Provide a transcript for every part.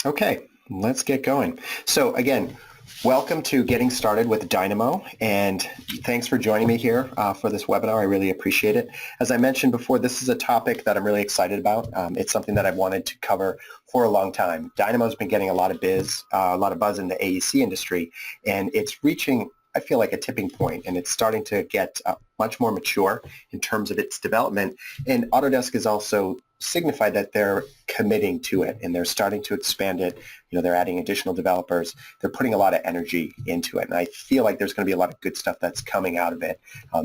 Okay, let's get going. So again, welcome to Getting Started with Dynamo, and thanks for joining me here for this webinar. I really appreciate it. As I mentioned before, this is a topic that I'm really excited about. It's something that I've wanted to cover for a long time. Dynamo's been getting a lot of buzz in the AEC industry, and it's reaching, I feel like, a tipping point, and it's starting to get much more mature in terms of its development. And Autodesk has also signified that they're committing to it, and they're starting to expand it. You know, they're adding additional developers. They're putting a lot of energy into it, and I feel like there's going to be a lot of good stuff that's coming out of it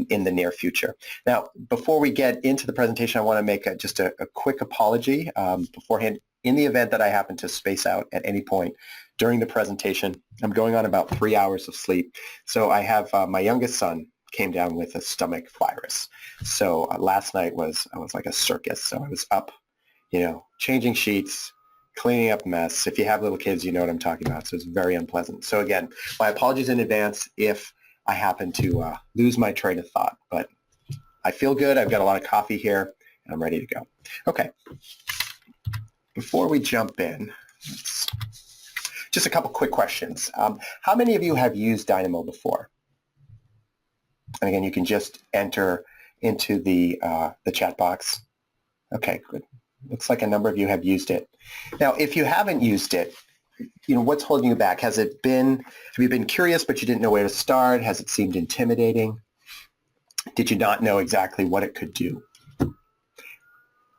in the near future. Now, before we get into the presentation, I want to make just a quick apology beforehand. In the event that I happen to space out at any point during the presentation, I'm going on about 3 hours of sleep. So I have my youngest son came down with a stomach virus. So last night I was like a circus. So I was up, changing sheets, cleaning up mess. If you have little kids, you know what I'm talking about. So it's very unpleasant. So again, my apologies in advance if I happen to lose my train of thought. But I feel good. I've got a lot of coffee here, and I'm ready to go. Okay. Before we jump in, just a couple quick questions. How many of you have used Dynamo before? And again, you can just enter into the chat box. Okay, good. Looks like a number of you have used it. Now, if you haven't used it, what's holding you back? Have you been curious but you didn't know where to start? Has it seemed intimidating? Did you not know exactly what it could do?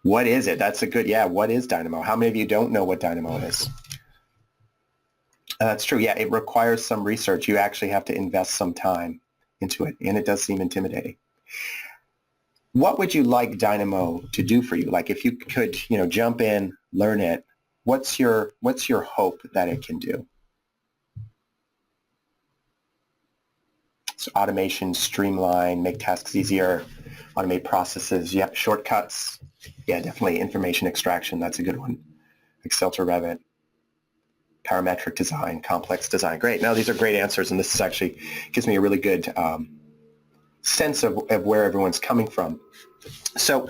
What is it? What is Dynamo? How many of you don't know what Dynamo is? That's true. Yeah, it requires some research. You actually have to invest some time into it, and it does seem intimidating. What would you like Dynamo to do for you? Like, if you could, jump in, learn it, what's your hope that it can do? So automation, streamline, make tasks easier, automate processes. Yeah, shortcuts. Yeah, definitely information extraction. That's a good one. Excel to Revit. Parametric design, complex design. Great. Now, these are great answers, and this is actually gives me a really good sense of where everyone's coming from. So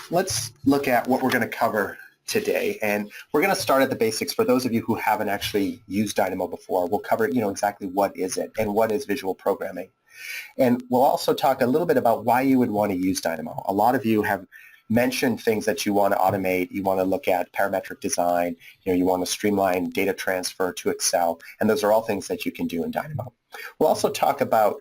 let's look at what we're going to cover today, and we're going to start at the basics. For those of you who haven't actually used Dynamo before, we'll cover, exactly what is it and what is visual programming. And we'll also talk a little bit about why you would want to use Dynamo. A lot of you have mentioned things that you want to automate. You want to look at parametric design. You want to streamline data transfer to Excel, and those are all things that you can do in Dynamo. We'll also talk about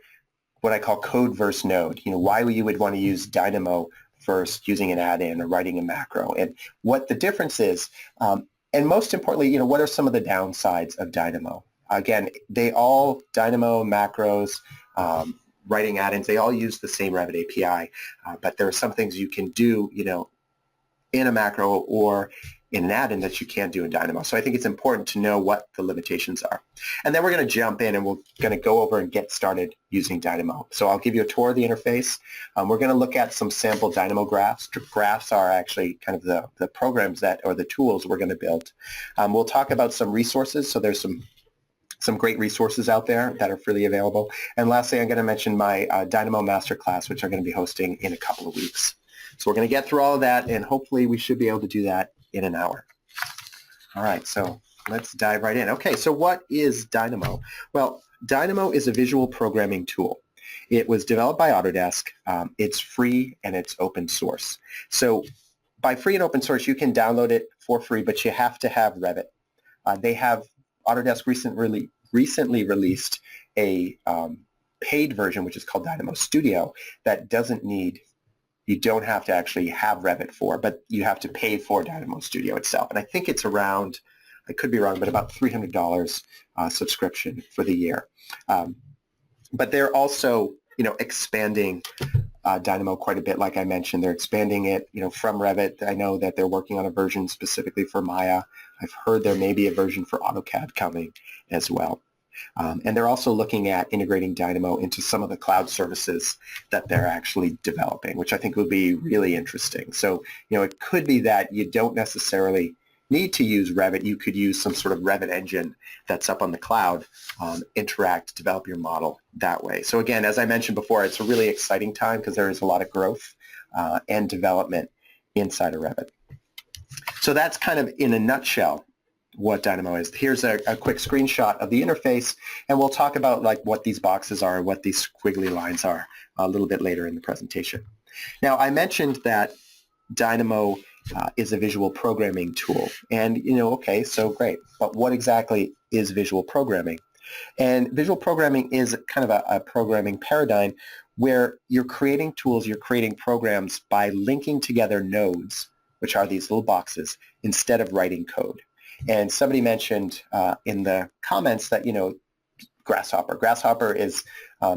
what I call code versus node. Why you would want to use Dynamo versus using an add-in or writing a macro, and what the difference is. And most importantly, what are some of the downsides of Dynamo? Again, Dynamo, macros, writing add-ins, they all use the same Revit API, but there are some things you can do, in a macro or in an add-in that you can't do in Dynamo. So I think it's important to know what the limitations are. And then we're going to jump in and we're going to go over and get started using Dynamo. So I'll give you a tour of the interface. We're going to look at some sample Dynamo graphs. Graphs are actually kind of the programs or the tools we're going to build. We'll talk about some resources. So there's some great resources out there that are freely available. And lastly, I'm going to mention my Dynamo Masterclass, which I'm going to be hosting in a couple of weeks. So we're going to get through all of that, and hopefully we should be able to do that in an hour. All right, so let's dive right in. Okay, so what is Dynamo? Well, Dynamo is a visual programming tool. It was developed by Autodesk. It's free and it's open source. So by free and open source, you can download it for free, but you have to have Revit. Autodesk recently released a paid version, which is called Dynamo Studio, that you don't have to actually have Revit for, but you have to pay for Dynamo Studio itself. And I think it's around, I could be wrong, but about $300 subscription for the year. But they're also, expanding Dynamo quite a bit. Like I mentioned, they're expanding it, from Revit. I know that they're working on a version specifically for Maya. I've heard there may be a version for AutoCAD coming as well. And they're also looking at integrating Dynamo into some of the cloud services that they're actually developing, which I think would be really interesting. So, it could be that you don't necessarily need to use Revit. You could use some sort of Revit engine that's up on the cloud, interact, develop your model that way. So again, as I mentioned before, it's a really exciting time because there is a lot of growth and development inside of Revit. So that's kind of in a nutshell what Dynamo is. Here's a quick screenshot of the interface, and we'll talk about like what these boxes are, what these squiggly lines are a little bit later in the presentation. Now, I mentioned that Dynamo is a visual programming tool, and okay, so great, but what exactly is visual programming? And visual programming is kind of a programming paradigm where you're creating tools, you're creating programs by linking together nodes, which are these little boxes, instead of writing code. And somebody mentioned in the comments that, Grasshopper. Grasshopper is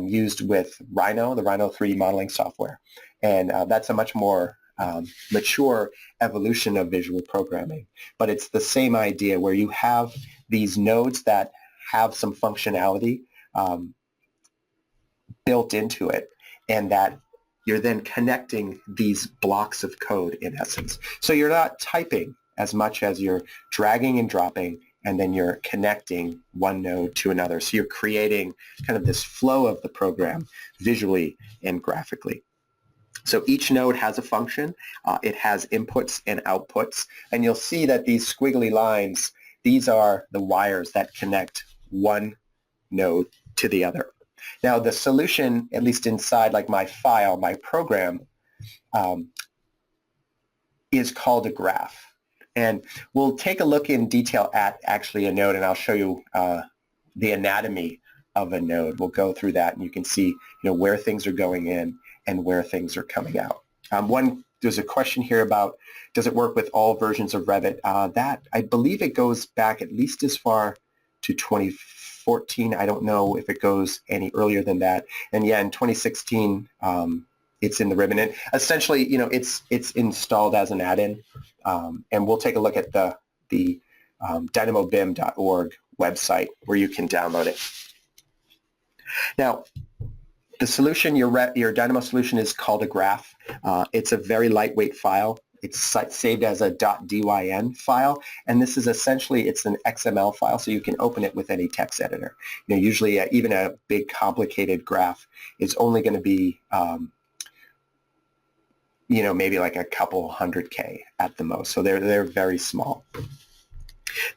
used with Rhino, the Rhino 3D modeling software. And that's a much more mature evolution of visual programming. But it's the same idea where you have these nodes that have some functionality built into it, and that you're then connecting these blocks of code in essence. So you're not typing as much as you're dragging and dropping, and then you're connecting one node to another. So you're creating kind of this flow of the program visually and graphically. So each node has a function. It has inputs and outputs. And you'll see that these squiggly lines, these are the wires that connect one node to the other. Now, the solution, at least inside like my file, my program, is called a graph. And we'll take a look in detail at actually a node, and I'll show you the anatomy of a node. We'll go through that, and you can see where things are going in and where things are coming out. There's a question here about, does it work with all versions of Revit? That, I believe it goes back at least as far to 2014. I don't know if it goes any earlier than that. And yeah, in 2016, it's in the ribbon. And essentially, it's installed as an add-in. And we'll take a look at the dynamobim.org website where you can download it. Now, the solution, your Dynamo solution, is called a graph. It's a very lightweight file. It's saved as a .dyn file, and this is essentially, it's an XML file, so you can open it with any text editor. Usually even a big complicated graph is only going to be maybe like a couple 100K at the most. So they're very small.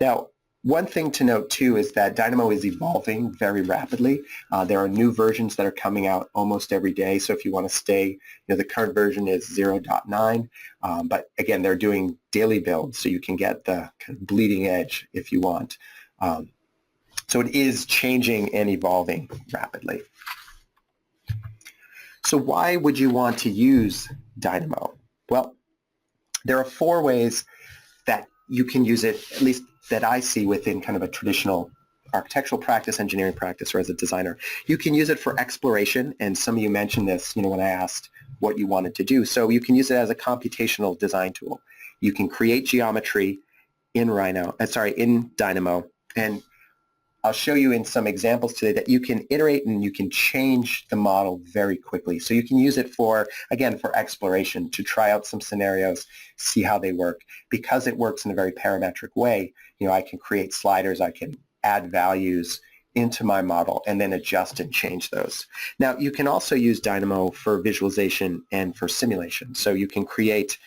Now, one thing to note too is that Dynamo is evolving very rapidly. There are new versions that are coming out almost every day. So if you want to stay, the current version is 0.9. But again, they're doing daily builds, so you can get the kind of bleeding edge if you want. So it is changing and evolving rapidly. So why would you want to use Dynamo? Well, there are 4 ways that you can use it, at least that I see within kind of a traditional architectural practice, engineering practice, or as a designer. You can use it for exploration, and some of you mentioned this, when I asked what you wanted to do. So you can use it as a computational design tool. You can create geometry in Dynamo, and I'll show you in some examples today that you can iterate and you can change the model very quickly. So you can use it for exploration, to try out some scenarios, see how they work. Because it works in a very parametric way, I can create sliders, I can add values into my model and then adjust and change those. Now, you can also use Dynamo for visualization and for simulation. So you can create,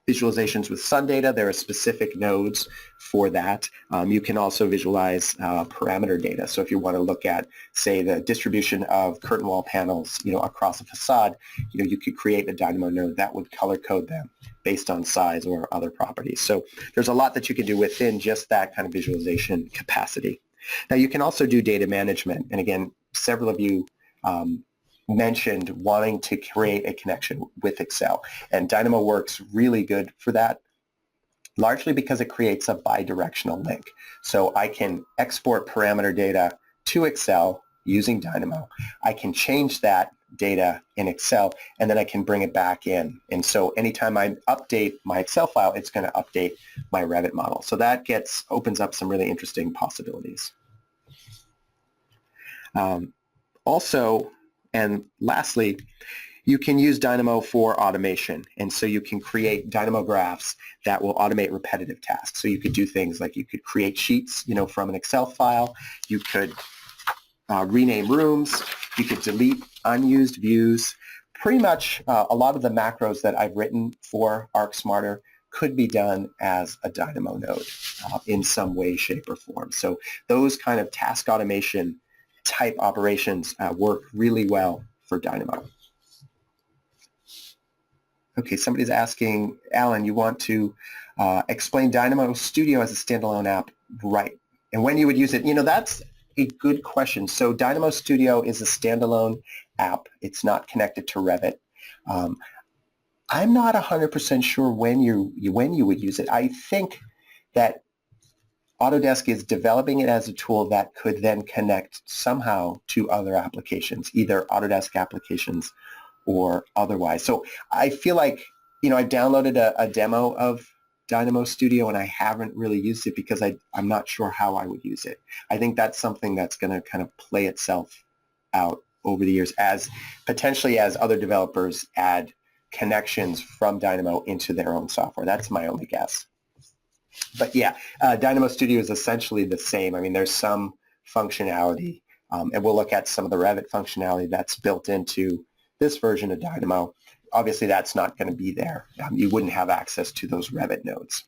visualizations with sun data. There are specific nodes for that. You can also visualize parameter data. So if you want to look at, say, the distribution of curtain wall panels, across a facade, you could create a Dynamo node that would color code them based on size or other properties. So there's a lot that you can do within just that kind of visualization capacity. Now, you can also do data management. And again, several of you mentioned wanting to create a connection with Excel, and Dynamo works really good for that, largely because it creates a bidirectional link. So I can export parameter data to Excel using Dynamo. I can change that data in Excel, and then I can bring it back in. And so anytime I update my Excel file, it's going to update my Revit model. So that opens up some really interesting possibilities. Also, and lastly, you can use Dynamo for automation. And so you can create Dynamo graphs that will automate repetitive tasks. So you could do things like you could create sheets, from an Excel file. You could rename rooms. You could delete unused views. Pretty much a lot of the macros that I've written for ArcSmarter could be done as a Dynamo node in some way, shape, or form. So those kind of task automation type operations work really well for Dynamo. Okay, somebody's asking, Alan, you want to explain Dynamo Studio as a standalone app, right? And when you would use it? That's a good question. So Dynamo Studio is a standalone app. It's not connected to Revit. I'm not 100% sure when you would use it. I think that Autodesk is developing it as a tool that could then connect somehow to other applications, either Autodesk applications or otherwise. So I feel like, I downloaded a demo of Dynamo Studio and I haven't really used it because I'm not sure how I would use it. I think that's something that's going to kind of play itself out over the years as potentially as other developers add connections from Dynamo into their own software. That's my only guess. But yeah, Dynamo Studio is essentially the same. I mean, there's some functionality, and we'll look at some of the Revit functionality that's built into this version of Dynamo. Obviously, that's not going to be there. You wouldn't have access to those Revit nodes.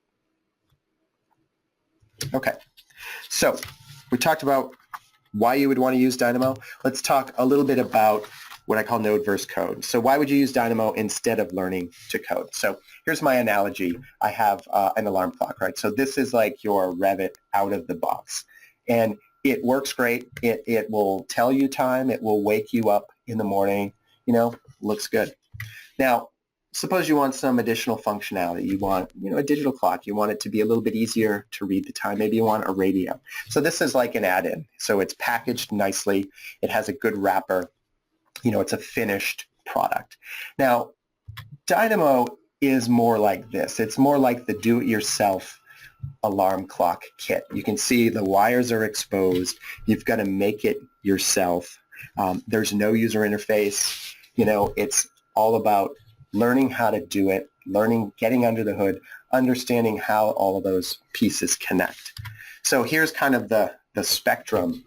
Okay, so we talked about why you would want to use Dynamo. Let's talk a little bit about what I call node versus code. So why would you use Dynamo instead of learning to code? So here's my analogy. I have an alarm clock, right? So this is like your Revit out of the box. And it works great. It will tell you time. It will wake you up in the morning. Looks good. Now, suppose you want some additional functionality. You want, a digital clock. You want it to be a little bit easier to read the time. Maybe you want a radio. So this is like an add-in. So it's packaged nicely. It has a good wrapper. It's a finished product. Now, Dynamo is more like this. It's more like the do-it-yourself alarm clock kit. You can see the wires are exposed. You've got to make it yourself. There's no user interface. It's all about learning how to do it, getting under the hood, understanding how all of those pieces connect. So here's kind of the spectrum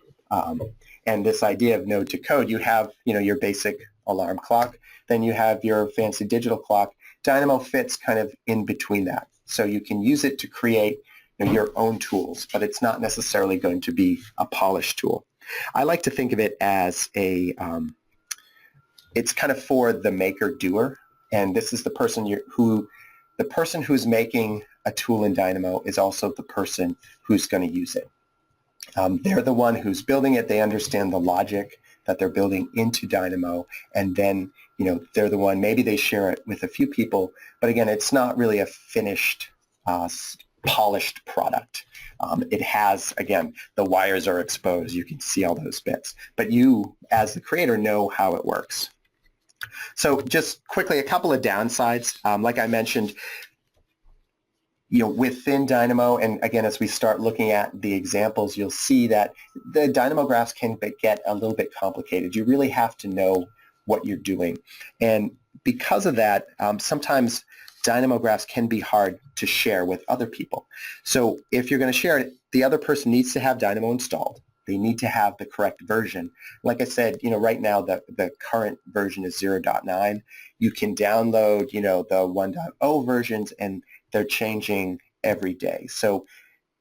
and this idea of node to code. You have, your basic alarm clock. Then you have your fancy digital clock. Dynamo fits kind of in between that. So you can use it to create your own tools, but it's not necessarily going to be a polished tool. I like to think of it as it's kind of for the maker-doer, and this is the person who's making a tool in Dynamo is also the person who's going to use it. They're the one who's building it. They understand the logic that they're building into Dynamo, and then they're the one. Maybe they share it with a few people, but again, it's not really a finished, polished product. It has, again, the wires are exposed. You can see all those bits, but you, as the creator, know how it works. So just quickly, a couple of downsides. Like I mentioned, within Dynamo, and again, as we start looking at the examples, you'll see that the Dynamo graphs can get a little bit complicated. You really have to know what you're doing. And because of that, sometimes Dynamo graphs can be hard to share with other people. So if you're going to share it, the other person needs to have Dynamo installed. They need to have the correct version. Like I said, right now the current version is 0.9. You can download, the 1.0 versions, and they're changing every day. So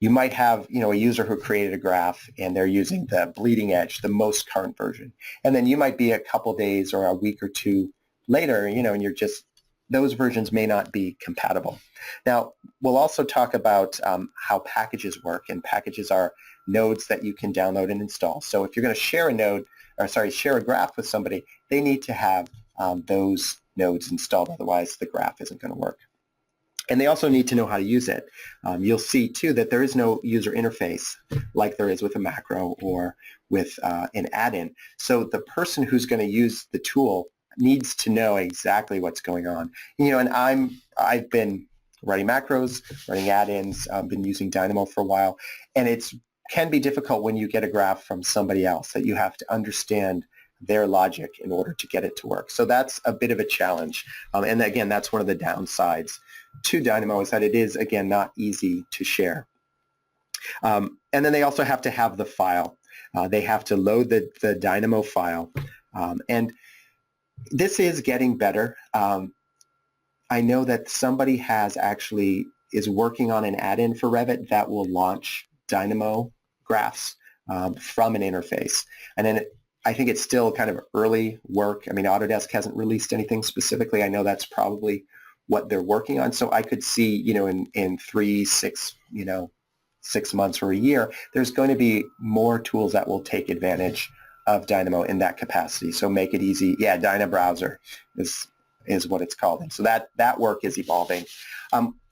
you might have, a user who created a graph and they're using the bleeding edge, the most current version. And then you might be a couple days or a week or two later, and you're just, those versions may not be compatible. Now, we'll also talk about how packages work, and packages are nodes that you can download and install. So if you're going to share share a graph with somebody, they need to have those nodes installed. Otherwise, the graph isn't going to work. And they also need to know how to use it. You'll see, too, that there is no user interface like there is with a macro or with an add-in. So the person who's going to use the tool needs to know exactly what's going on. And I've been writing macros, writing add-ins, been using Dynamo for a while, and it can be difficult when you get a graph from somebody else that you have to understand their logic in order to get it to work. So that's a bit of a challenge. And again, that's one of the downsides to Dynamo, is that it is, again, not easy to share. And then they also have to have the file. They have to load the Dynamo file. And this is getting better. I know that somebody is working on an add-in for Revit that will launch Dynamo graphs from an interface. And then I think it's still kind of early work. I mean, Autodesk hasn't released anything specifically. I know that's probably what they're working on. So I could see, in 3, 6, 6 months or a year, there's going to be more tools that will take advantage of Dynamo in that capacity. So make it easy. Yeah, Dyna Browser is what it's called. And so that work is evolving.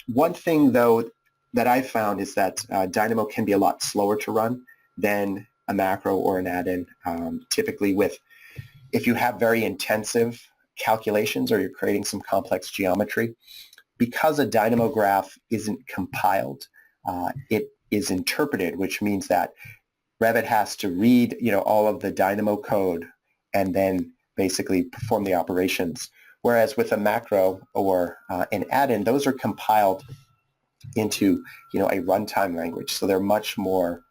One thing, though, that I found is that Dynamo can be a lot slower to run than a macro or an add-in. Typically if you have very intensive calculations or you're creating some complex geometry, because a Dynamo graph isn't compiled, it is interpreted, which means that Revit has to read, all of the Dynamo code and then basically perform the operations. Whereas with a macro or an add-in, those are compiled into, a runtime language. So they're much more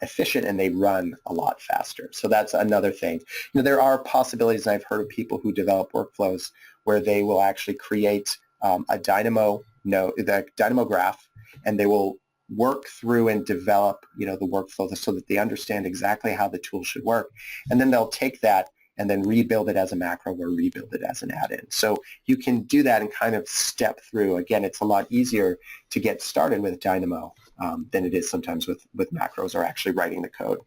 efficient and they run a lot faster. So that's another thing. There are possibilities, and I've heard of people who develop workflows where they will actually create a Dynamo the Dynamo graph, and they will work through and develop, the workflow so that they understand exactly how the tool should work. And then they'll take that and then rebuild it as a macro or rebuild it as an add-in. So you can do that and kind of step through. Again, it's a lot easier to get started with Dynamo than it is sometimes with macros or actually writing the code.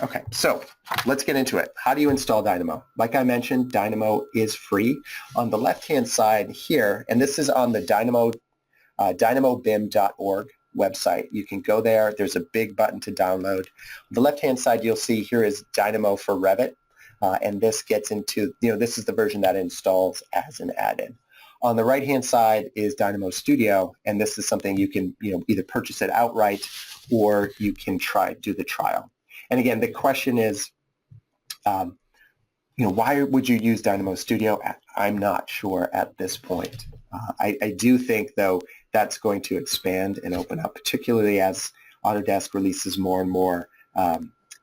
Okay, so let's get into it. How do you install Dynamo? Like I mentioned, Dynamo is free. On the left-hand side here, and this is on the dynamobim.org website. You can go there. There's a big button to download. On the left-hand side, you'll see here is Dynamo for Revit, and this gets into, this is the version that installs as an add-in. On the right-hand side is Dynamo Studio, and this is something you can, either purchase it outright or you can do the trial. And again, the question is, why would you use Dynamo Studio? I'm not sure at this point. I do think, though, that's going to expand and open up, particularly as Autodesk releases more and more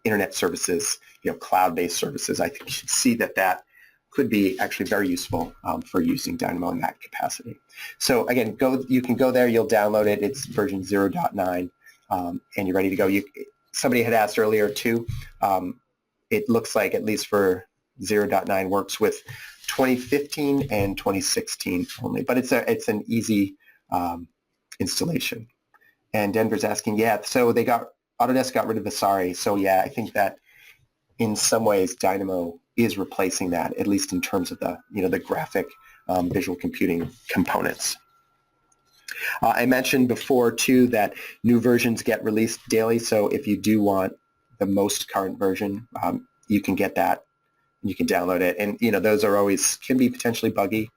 internet services, cloud-based services. I think you should see that could be actually very useful for using Dynamo in that capacity. So again, you can go there, you'll download it. It's version 0.9, and you're ready to go. Somebody had asked earlier too, it looks like at least for 0.9 works with 2015 and 2016 only, but it's an easy installation. And Denver's asking, so Autodesk got rid of Vasari. So yeah, I think that in some ways Dynamo is replacing that, at least in terms of the, the graphic visual computing components. I mentioned before too that new versions get released daily. So if you do want the most current version, you can get that. You can download it, and those can be potentially buggy.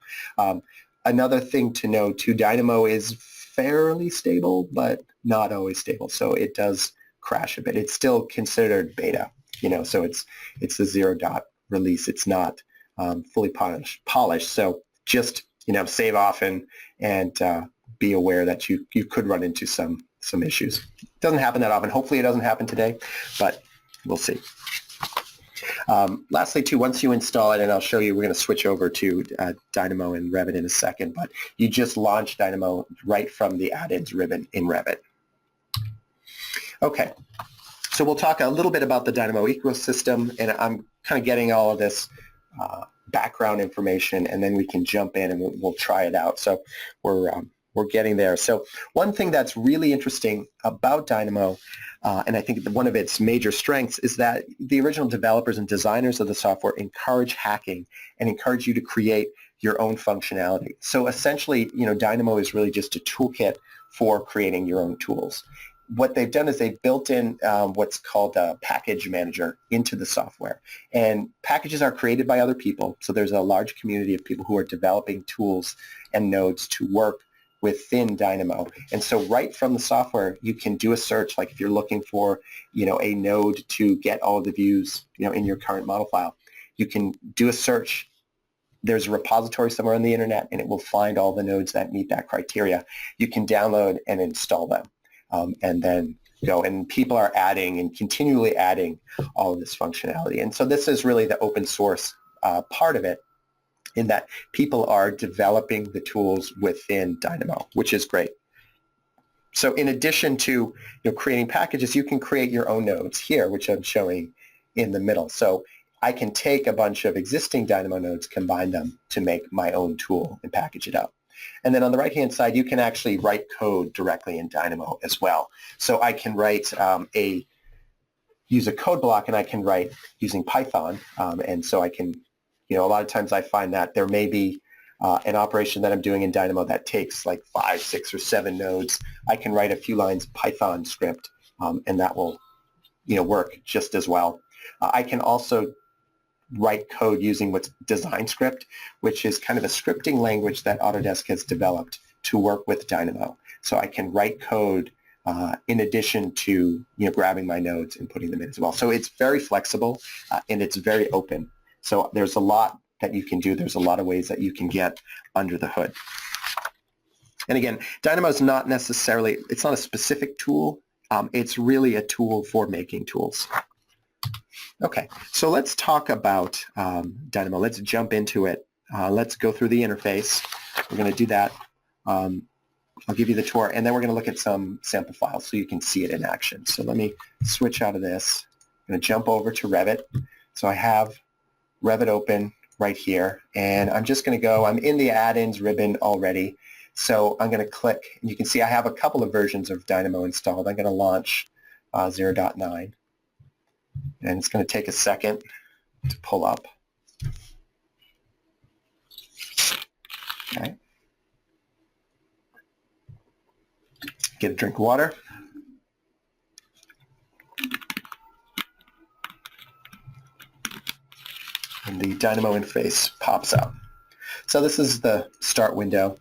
Another thing to know too, Dynamo is fairly stable, but not always stable. So it does crash a bit. It's still considered beta, so it's a 0. release. It's not fully polished. So just save often and be aware that you could run into some issues. It doesn't happen that often. Hopefully it doesn't happen today, but we'll see. Lastly, too, once you install it, and I'll show you, we're going to switch over to Dynamo and Revit in a second, but you just launch Dynamo right from the add-ins ribbon in Revit. Okay, so we'll talk a little bit about the Dynamo ecosystem, and I'm kind of getting all of this background information, and then we can jump in and we'll try it out. So we're getting there. So one thing that's really interesting about Dynamo, and I think one of its major strengths, is that the original developers and designers of the software encourage hacking and encourage you to create your own functionality. So essentially, Dynamo is really just a toolkit for creating your own tools. What they've done is they've built in what's called a package manager into the software. And packages are created by other people. So there's a large community of people who are developing tools and nodes to work within Dynamo. And so right from the software, you can do a search. Like if you're looking for, a node to get all of the views, in your current model file, you can do a search. There's a repository somewhere on the internet, and it will find all the nodes that meet that criteria. You can download and install them, and then go. And people are adding and continually adding all of this functionality. And so this is really the open source part of it. in that people are developing the tools within Dynamo, which is great. So in addition to creating packages, you can create your own nodes here, which I'm showing in the middle. So I can take a bunch of existing Dynamo nodes, combine them to make my own tool and package it up. And then on the right-hand side, you can actually write code directly in Dynamo as well. So I can write use a code block, and I can write using Python. And so I can, a lot of times I find that there may be an operation that I'm doing in Dynamo that takes like 5, 6, or 7 nodes. I can write a few lines Python script, and that will, work just as well. I can also write code using what's design script, which is kind of a scripting language that Autodesk has developed to work with Dynamo. So I can write code in addition to grabbing my nodes and putting them in as well. So it's very flexible and it's very open. So there's a lot that you can do. There's a lot of ways that you can get under the hood. And again, Dynamo is not necessarily, it's not a specific tool. It's really a tool for making tools. Okay, so let's talk about Dynamo. Let's jump into it. Let's go through the interface. We're going to do that. I'll give you the tour, and then we're going to look at some sample files so you can see it in action. So let me switch out of this. I'm going to jump over to Revit. So I have Revit open right here, and I'm just going to go, I'm in the add-ins ribbon already. So I'm going to click, and you can see I have a couple of versions of Dynamo installed. I'm going to launch 0.9. And it's going to take a second to pull up. Okay. Get a drink of water. And the Dynamo Interface pops up. So this is the start window.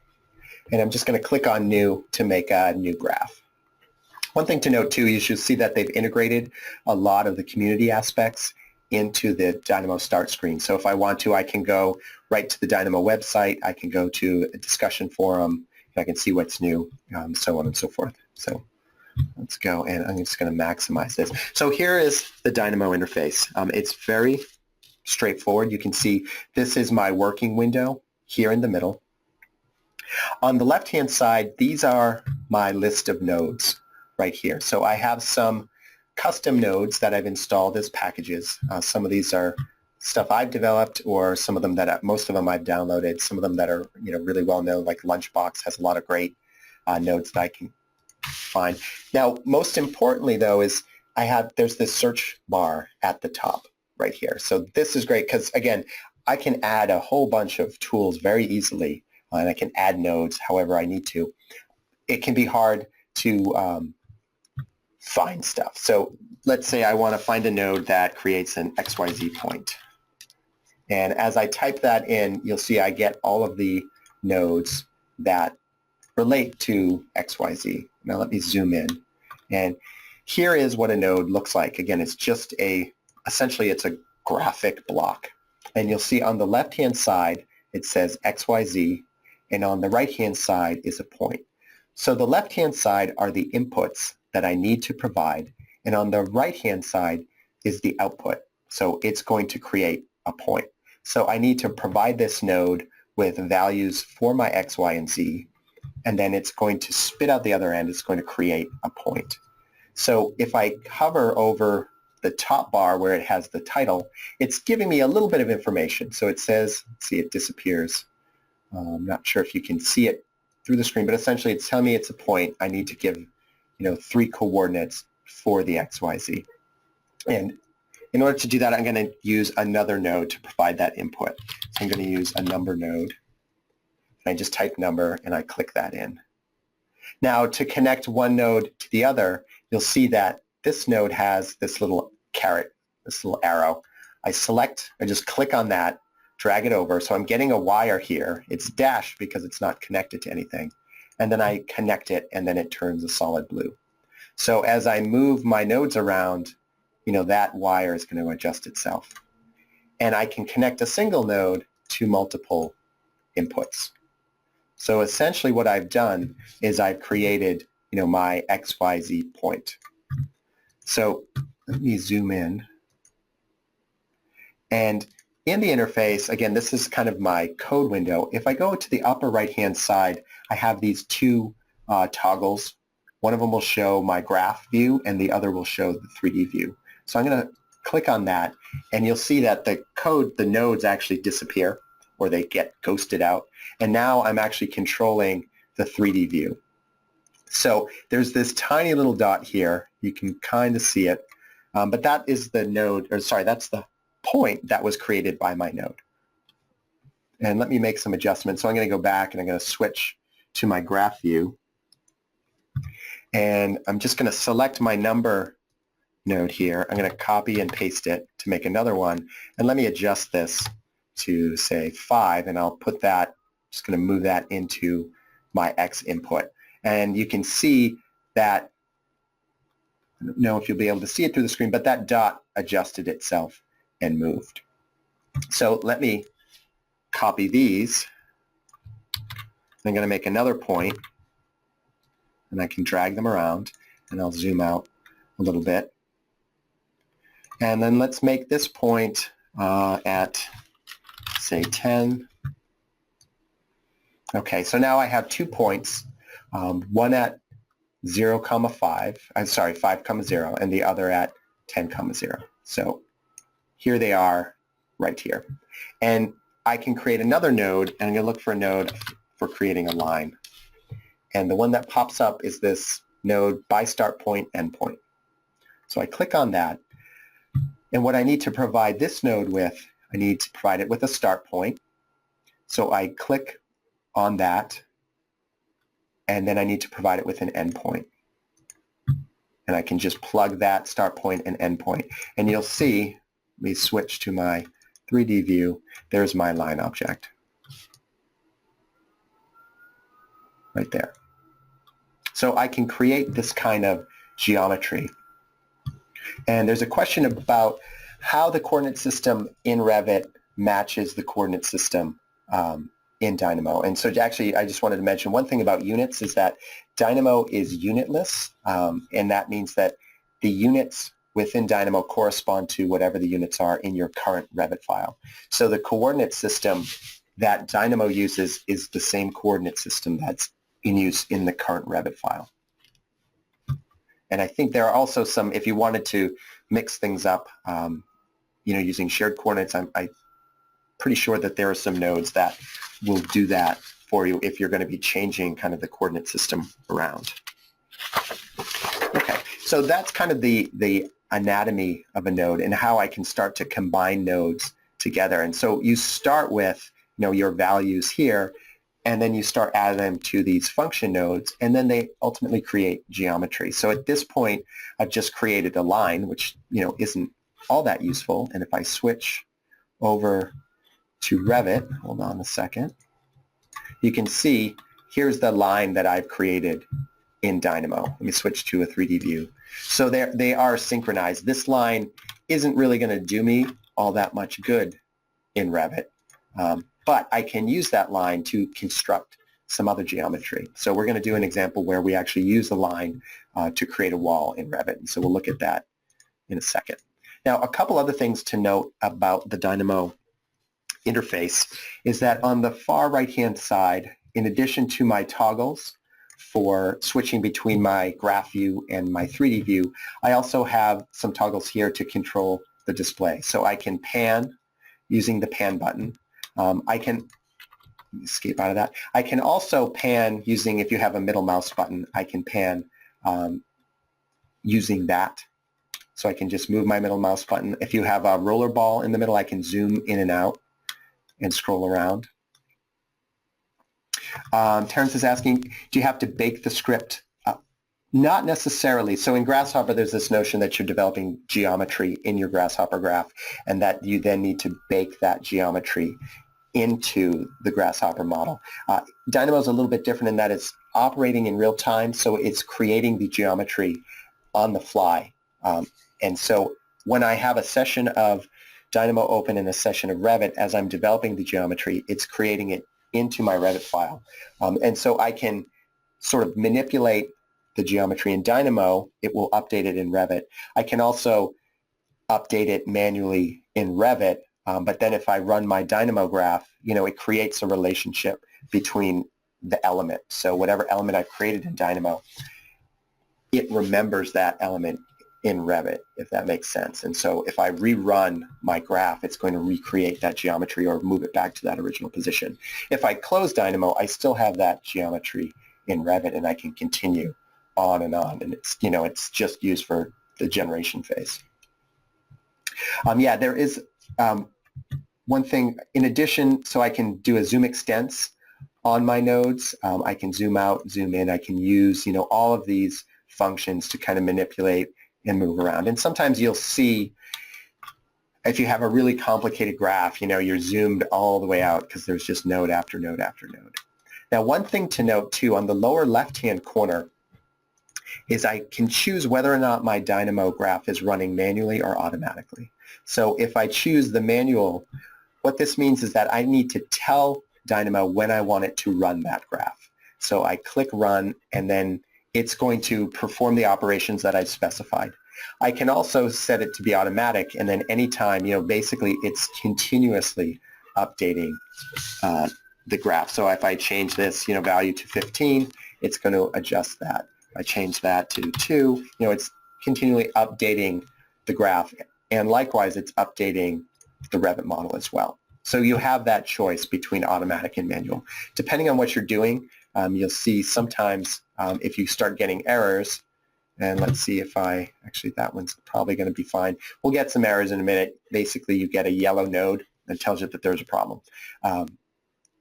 And I'm just going to click on New to make a new graph. One thing to note, too, you should see that they've integrated a lot of the community aspects into the Dynamo start screen. So if I want to, I can go right to the Dynamo website. I can go to a discussion forum. I can see what's new, so on and so forth. So let's go, and I'm just going to maximize this. So here is the Dynamo interface. It's very straightforward. You can see this is my working window here in the middle. On the left-hand side, these are my list of nodes right here. So I have some custom nodes that I've installed as packages. Some of these are stuff I've developed, or some of them that most of them I've downloaded. Some of them that are really well known, like Lunchbox has a lot of great nodes that I can find. Now, most importantly though is there's this search bar at the top right here. So this is great because again, I can add a whole bunch of tools very easily, and I can add nodes however I need to. It can be hard to find stuff. So let's say I want to find a node that creates an XYZ point. And as I type that in, you'll see I get all of the nodes that relate to XYZ. Now let me zoom in. And here is what a node looks like. Again, it's just essentially it's a graphic block. And you'll see on the left-hand side, it says XYZ, and on the right-hand side is a point. So the left-hand side are the inputs that I need to provide, and on the right-hand side is the output. So it's going to create a point. So I need to provide this node with values for my X, Y, and Z, and then it's going to spit out the other end. It's going to create a point. So if I hover over the top bar where it has the title, it's giving me a little bit of information. So it says, see, it disappears. I'm not sure if you can see it through the screen, but essentially it's telling me it's a point. I need to give 3 coordinates for the XYZ. And in order to do that, I'm going to use another node to provide that input. So I'm going to use a number node. I just type number and I click that in. Now to connect one node to the other, you'll see that this node has this little caret, this little arrow. I just click on that, drag it over. So I'm getting a wire here. It's dashed because it's not connected to anything. And then I connect it, and then it turns a solid blue. So as I move my nodes around, that wire is going to adjust itself. And I can connect a single node to multiple inputs. So essentially what I've done is I've created, my XYZ point. So let me zoom in. And in the interface, again, this is kind of my code window. If I go to the upper right-hand side, I have these two toggles. One of them will show my graph view, and the other will show the 3D view. So I'm going to click on that, and you'll see that the code, the nodes actually disappear, or they get ghosted out. And now I'm actually controlling the 3D view. So there's this tiny little dot here. You can kind of see it. But that is the node, or sorry, that's the point that was created by my node. And let me make some adjustments. So I'm going to go back and I'm going to switch to my graph view. And I'm just going to select my number node here. I'm going to copy and paste it to make another one. And let me adjust this to say 5, and I'll put that, just going to move that into my X input. And you can see that, I don't know if you'll be able to see it through the screen, but that dot adjusted itself and moved. So let me copy these. I'm going to make another point, and I can drag them around, and I'll zoom out a little bit. And then let's make this point at, say, 10. Okay, so now I have 2 points, one at 0, 5, I'm sorry, 5, 0, and the other at 10, 0. So here they are right here. And I can create another node, and I'm going to look for a node for creating a line. And the one that pops up is this node by start point, end point. So I click on that. And what I need to provide this node with, I need to provide it with a start point. So I click on that, and then I need to provide it with an endpoint. And I can just plug that start point and endpoint. And you'll see, let me switch to my 3D view, there's my line object. Right there. So I can create this kind of geometry. And there's a question about how the coordinate system in Revit matches the coordinate system in Dynamo. And so actually, I just wanted to mention one thing about units is that Dynamo is unitless, and that means that the units within Dynamo correspond to whatever the units are in your current Revit file. So the coordinate system that Dynamo uses is the same coordinate system that's in use in the current Revit file. And I think there are also some, if you wanted to mix things up, using shared coordinates, I'm pretty sure that there are some nodes that will do that for you if you're going to be changing kind of the coordinate system around. Okay, so that's kind of the anatomy of a node and how I can start to combine nodes together. And so you start with, your values here, and then you start adding them to these function nodes, and then they ultimately create geometry. So at this point, I've just created a line, which, isn't all that useful. And if I switch over to Revit, hold on a second, you can see here's the line that I've created in Dynamo. Let me switch to a 3D view. So they are synchronized. This line isn't really going to do me all that much good in Revit, but I can use that line to construct some other geometry. So we're going to do an example where we actually use the line to create a wall in Revit. And so we'll look at that in a second. Now, a couple other things to note about the Dynamo interface is that on the far right-hand side, in addition to my toggles for switching between my graph view and my 3D view, I also have some toggles here to control the display. So I can pan using the pan button. I can escape out of that. I can also pan using, if you have a middle mouse button, I can pan using that. So I can just move my middle mouse button. If you have a roller ball in the middle, I can zoom in and out and scroll around. Terrence is asking, do you have to bake the script? Not necessarily. So in Grasshopper, there's this notion that you're developing geometry in your Grasshopper graph, and that you then need to bake that geometry into the Grasshopper model. Dynamo is a little bit different in that it's operating in real time, so it's creating the geometry on the fly. And so when I have a session of Dynamo open and a session of Revit, as I'm developing the geometry, it's creating it into my Revit file. And so I can sort of manipulate the geometry in Dynamo. It will update it in Revit. I can also update it manually in Revit But then if I run my Dynamo graph, it creates a relationship between the element. So whatever element I've created in Dynamo, it remembers that element in Revit, if that makes sense. And so if I rerun my graph, it's going to recreate that geometry or move it back to that original position. If I close Dynamo, I still have that geometry in Revit, and I can continue on. And it's just used for the generation phase. There is one thing in addition, so I can do a zoom extents on my nodes. I can zoom out, zoom in. I can use, all of these functions to kind of manipulate and move around. And sometimes you'll see, if you have a really complicated graph, you're zoomed all the way out because there's just node after node after node. Now, one thing to note, too, on the lower left-hand corner is I can choose whether or not my Dynamo graph is running manually or automatically. So if I choose the manual, what this means is that I need to tell Dynamo when I want it to run that graph. So I click Run, and then it's going to perform the operations that I've specified. I can also set it to be automatic, and then anytime, basically it's continuously updating the graph. So if I change this, value to 15, it's going to adjust that. If I change that to 2, it's continually updating the graph, and likewise, it's updating the Revit model as well. So you have that choice between automatic and manual. Depending on what you're doing, you'll see sometimes if you start getting errors, and let's see if actually that one's probably going to be fine. We'll get some errors in a minute. Basically, you get a yellow node that tells you that there's a problem.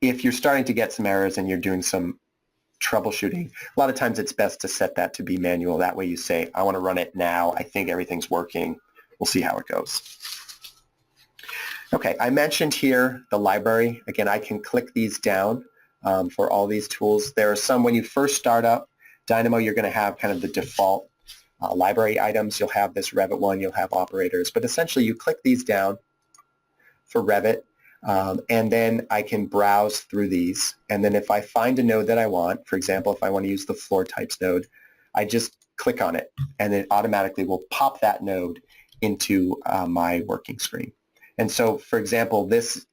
If you're starting to get some errors and you're doing some troubleshooting, a lot of times it's best to set that to be manual. That way you say, I want to run it now. I think everything's working. We'll see how it goes. Okay, I mentioned here the library. Again, I can click these down for all these tools. There are some, when you first start up Dynamo, you're going to have kind of the default library items. You'll have this Revit one, you'll have operators, but essentially you click these down for Revit, and then I can browse through these. And then if I find a node that I want, for example, if I want to use the floor types node, I just click on it, and it automatically will pop that node into my working screen. And so, for example, this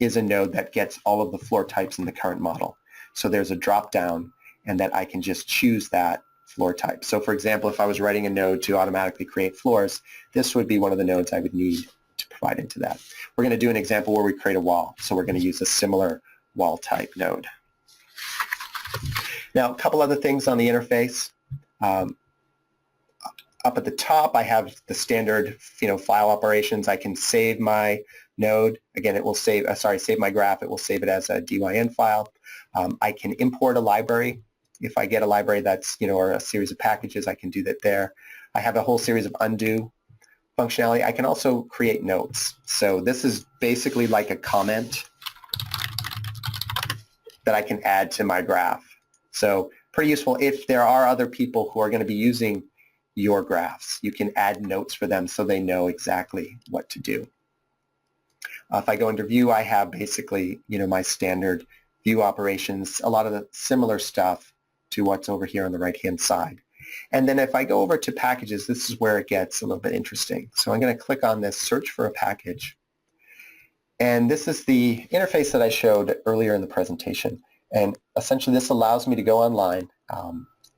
is a node that gets all of the floor types in the current model. So there's a drop down, and that I can just choose that floor type. So for example, if I was writing a node to automatically create floors, this would be one of the nodes I would need to provide into that. We're going to do an example where we create a wall. So we're going to use a similar wall type node. Now, a couple other things on the interface. Up at the top, I have the standard, file operations. I can save my node. Again, it will save my graph. It will save it as a DYN file. I can import a library. If I get a library that's, or a series of packages, I can do that there. I have a whole series of undo functionality. I can also create notes. So this is basically like a comment that I can add to my graph. So pretty useful if there are other people who are going to be using your graphs. You can add notes for them so they know exactly what to do. If I go into view, I have basically, my standard view operations, a lot of the similar stuff to what's over here on the right-hand side. And then if I go over to packages, this is where it gets a little bit interesting. So I'm going to click on this search for a package. And this is the interface that I showed earlier in the presentation. And essentially this allows me to go online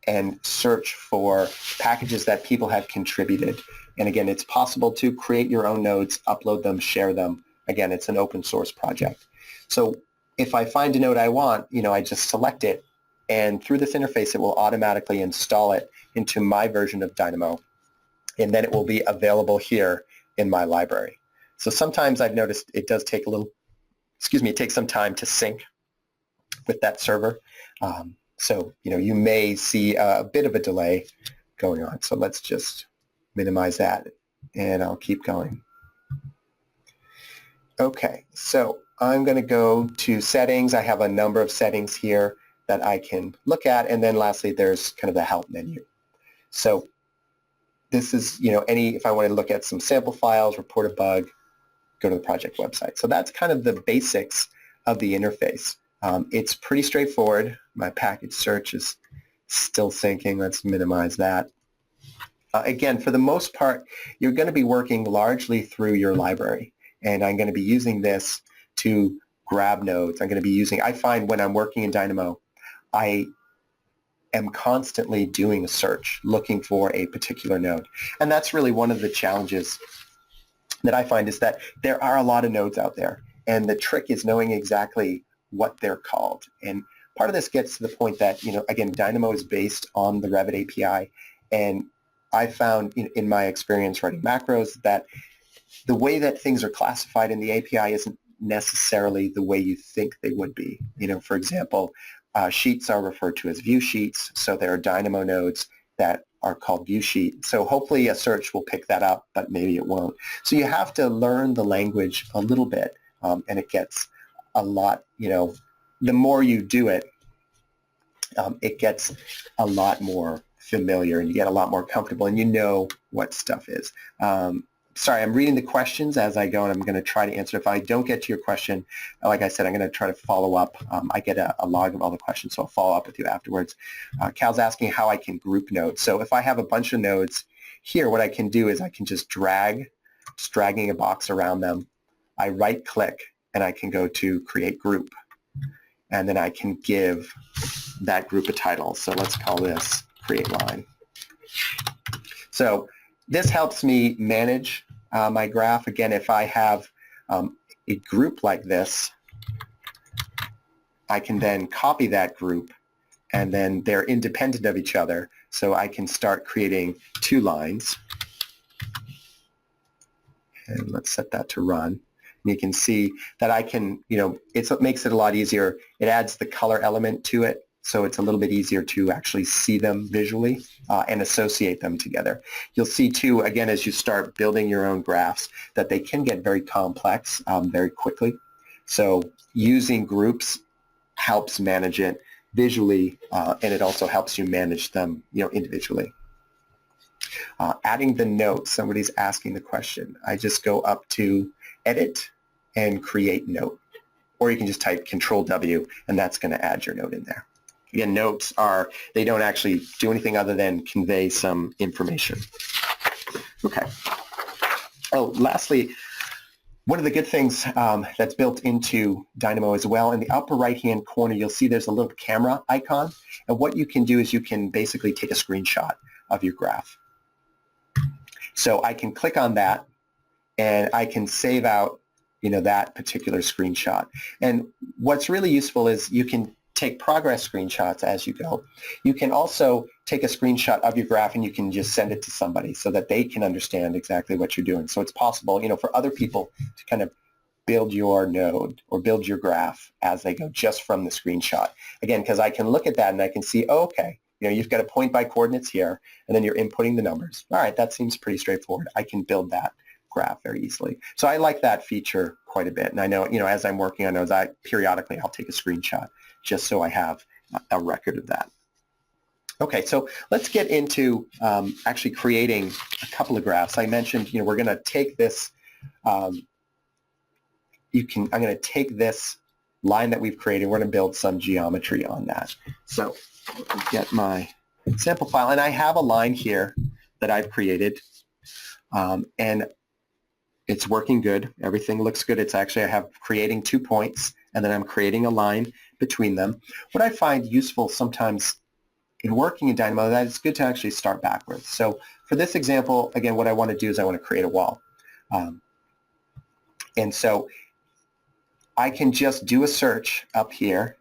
and search for packages that people have contributed. And again, it's possible to create your own nodes, upload them, share them. Again, it's an open source project. So if I find a node I want, I just select it, and through this interface, it will automatically install it into my version of Dynamo, and then it will be available here in my library. So sometimes I've noticed it does take it takes some time to sync with that server. So, you may see a bit of a delay going on. So let's just minimize that, and I'll keep going. Okay, so I'm going to go to settings. I have a number of settings here that I can look at, and then lastly, there's kind of the help menu. So this is, if I want to look at some sample files, report a bug, go to the project website. So that's kind of the basics of the interface. It's pretty straightforward. My package search is still syncing. Let's minimize that. Again, for the most part, you're going to be working largely through your library. and I'm going to be using this to grab nodes. I find when I'm working in Dynamo, I am constantly doing a search, looking for a particular node. And that's really one of the challenges that I find, is that there are a lot of nodes out there, and the trick is knowing exactly what they're called. And part of this gets to the point that, again, Dynamo is based on the Revit API, and I found in my experience writing macros that the way that things are classified in the API isn't necessarily the way you think they would be. For example, sheets are referred to as view sheets, so there are Dynamo nodes that are called view sheet. So hopefully a search will pick that up, but maybe it won't. So you have to learn the language a little bit, and it gets a lot, the more you do it, it gets a lot more familiar, and you get a lot more comfortable, and you know what stuff is. Sorry, I'm reading the questions as I go, and I'm going to try to answer. If I don't get to your question, like I said, I'm going to try to follow up. I get a log of all the questions, so I'll follow up with you afterwards. Cal's asking how I can group nodes. So if I have a bunch of nodes here, what I can do is I can just dragging a box around them. I right-click, and I can go to Create Group, and then I can give that group a title. So let's call this Create Line. So this helps me manage my graph. Again, if I have a group like this, I can then copy that group, and then they're independent of each other. So I can start creating 2 lines. And let's set that to run. And you can see that I can, it makes it a lot easier. It adds the color element to it, so it's a little bit easier to actually see them visually and associate them together. You'll see too, again, as you start building your own graphs, that they can get very complex very quickly. So using groups helps manage it visually, and it also helps you manage them, individually. Adding the notes, somebody's asking the question. I just go up to Edit and Create Note, or you can just type Control-W, and that's going to add your note in there. Again, notes they don't actually do anything other than convey some information. Okay. Oh, lastly, one of the good things that's built into Dynamo as well, in the upper right-hand corner, you'll see there's a little camera icon. And what you can do is you can basically take a screenshot of your graph. So I can click on that, and I can save out, that particular screenshot. And what's really useful is you can take progress screenshots as you go. You can also take a screenshot of your graph, and you can just send it to somebody so that they can understand exactly what you're doing. So it's possible, for other people to kind of build your node or build your graph as they go just from the screenshot. Again, because I can look at that and I can see, oh, okay, you've got a point by coordinates here, and then you're inputting the numbers. All right, that seems pretty straightforward. I can build that graph very easily. So I like that feature quite a bit. And I know, as I'm working on those, periodically I'll take a screenshot just so I have a record of that. Okay, so let's get into actually creating a couple of graphs. I mentioned, we're going to take this, I'm going to take this line that we've created, we're going to build some geometry on that. So let me get my sample file, and I have a line here that I've created, and it's working good. Everything looks good. It's actually, I have creating 2 points, and then I'm creating a line between them. What I find useful sometimes in working in Dynamo, that it's good to actually start backwards. So for this example, again, what I want to do is I want to create a wall. And so I can just do a search up here,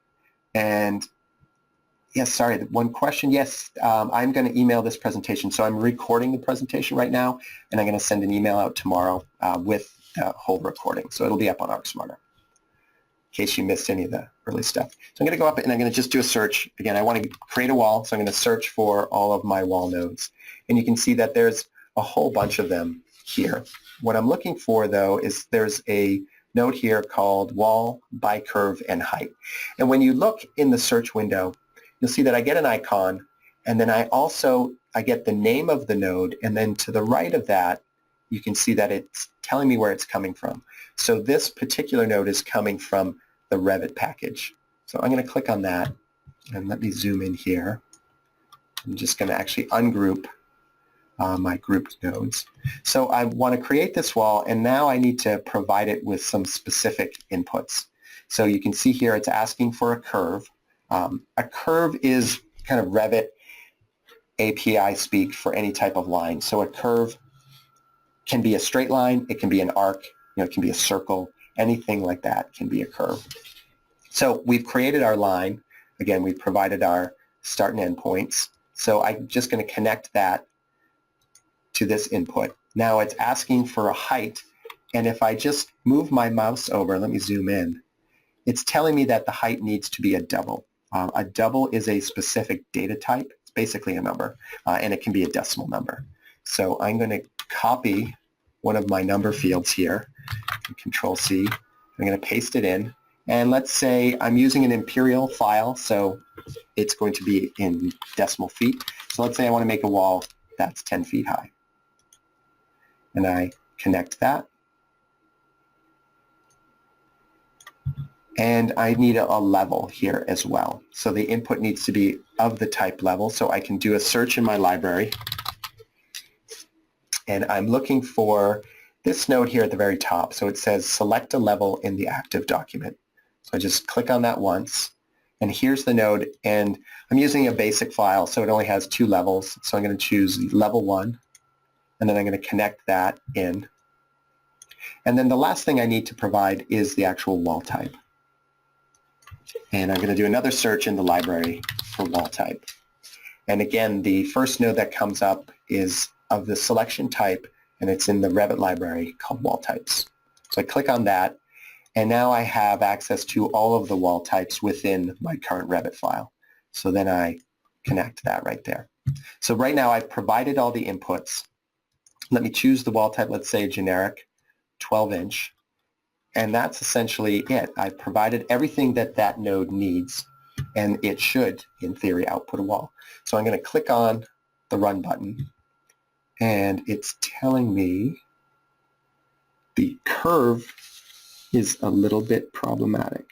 and yes, sorry, one question. Yes, I'm going to email this presentation. So I'm recording the presentation right now, and I'm going to send an email out tomorrow with the whole recording. So it'll be up on ArcSmarter in case you missed any of the early stuff. So I'm going to go up and I'm going to just do a search. Again, I want to create a wall, so I'm going to search for all of my wall nodes. And you can see that there's a whole bunch of them here. What I'm looking for, though, is there's a node here called Wall by Curve and Height. And when you look in the search window, you'll see that I get an icon, and then I get the name of the node, and then to the right of that, you can see that it's telling me where it's coming from. So this particular node is coming from the Revit package. So I'm going to click on that, and let me zoom in here. I'm just going to actually ungroup my grouped nodes. So I want to create this wall, and now I need to provide it with some specific inputs. So you can see here it's asking for a curve. A curve is kind of Revit API speak for any type of line. So a curve can be a straight line, it can be an arc, it can be a circle, anything like that can be a curve. So we've created our line. Again, we've provided our start and end points. So I'm just going to connect that to this input. Now it's asking for a height, and if I just move my mouse over, let me zoom in, it's telling me that the height needs to be a double. A double is a specific data type. It's basically a number, and it can be a decimal number. So I'm going to copy one of my number fields here, Control C. I'm going to paste it in, and let's say I'm using an imperial file, so it's going to be in decimal feet. So let's say I want to make a wall that's 10 feet high. And I connect that. And I need a level here as well. So the input needs to be of the type level. So I can do a search in my library. And I'm looking for this node here at the very top. So it says select a level in the active document. So I just click on that once. And here's the node. And I'm using a basic file, so it only has 2 levels. So I'm going to choose level 1. And then I'm going to connect that in. And then the last thing I need to provide is the actual wall type. And I'm going to do another search in the library for wall type. And again, the first node that comes up is of the selection type, and it's in the Revit library called wall types. So I click on that, and now I have access to all of the wall types within my current Revit file. So then I connect that right there. So right now I've provided all the inputs. Let me choose the wall type, let's say generic 12-inch. And that's essentially it. I've provided everything that that node needs, and it should, in theory, output a wall. So I'm going to click on the Run button, and it's telling me the curve is a little bit problematic.